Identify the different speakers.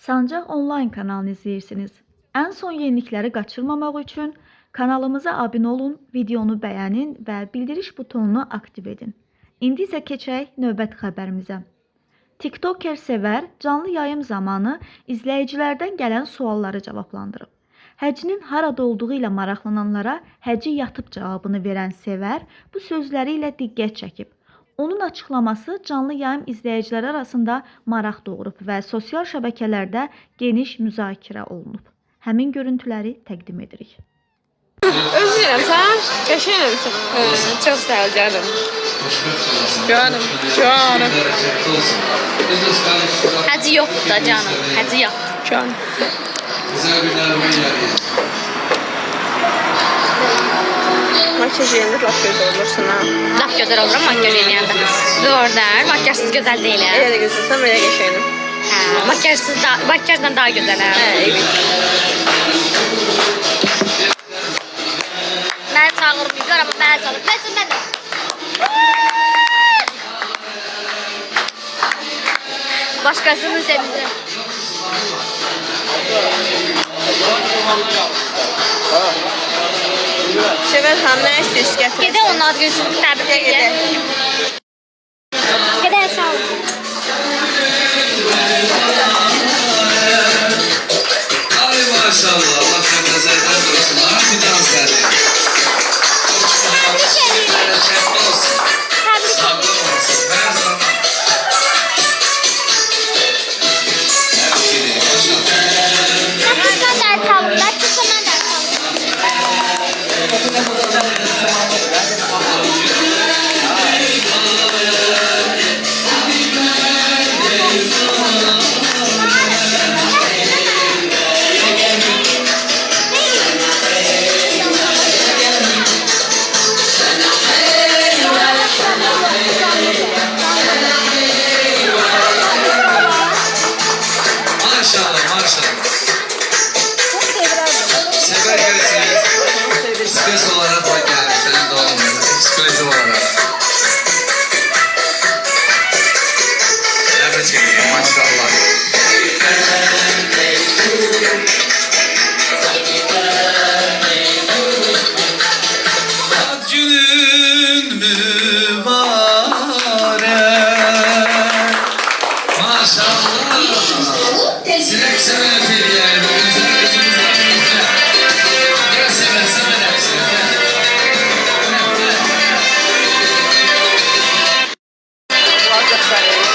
Speaker 1: Sancaq Online kanalını izləyirsiniz. Ən son yenilikləri qaçırmamaq üçün kanalımıza abunə olun, videonu bəyənin və bildiriş butonunu aktiv edin. İndi isə keçək növbət xəbərimizə. TikToker Sevər canlı yayım zamanı izləyicilərdən gələn sualları cavablandırıb. Həcinin harada olduğu ilə maraqlananlara həci yatıb cavabını verən Sevər bu sözləri ilə diqqət çəkib. Onun açıqlaması canlı yayım izləyicilər arasında maraq doğurub və sosial şəbəkələrdə geniş müzakirə olunub. Həmin görüntüləri təqdim edirik.
Speaker 2: Özləyirəm, sən? Qəşəngsən. Çox sağ ol canım. Canım.
Speaker 3: Həci yoxdur da canım, həci yoxdur.
Speaker 2: Canım.
Speaker 4: Güzel günler geldi.
Speaker 2: Makyaj yeyəndə lap gözəl olursun ha.
Speaker 3: Laf gözəl olurum makyaj eləyəndə. Doğrudan, makyajsız gözəl deyiləm.
Speaker 2: Elə də gözəlsən, belə qəşəngəm.
Speaker 3: Hə, makyajdan daha gözələm.
Speaker 2: Evet.
Speaker 3: Mən çağırmayıblar, amma mənə çalıb. Mən də. Başqasının sevinci.
Speaker 2: Şevət xanım, nə istəyirsiniz gətirin?
Speaker 3: Gedə onun ad gününü təbrik edək. Gedə sağ olun.
Speaker 4: Ay maşallah, Allah nazardan korusun. Harbi dans edin.
Speaker 3: Təbrik edirik.
Speaker 4: Bereketli olsun.
Speaker 3: Təbrik
Speaker 4: Sabır olsun. Her zaman. Tebrik ederim. Maşallah.
Speaker 3: Mən dərs aldım. Mən dərs aldım.
Speaker 4: Maşallah, maşallah. Sever görürsünüz. Stres olarak bak yani senin doğum günün. Psikoloji olarak. Tebrik ederim. Maşallah. Ad günün mübarek. Maşallah. Sinek seven filiyer. Gel seven seven hepsini.
Speaker 2: Kulaq göstərir.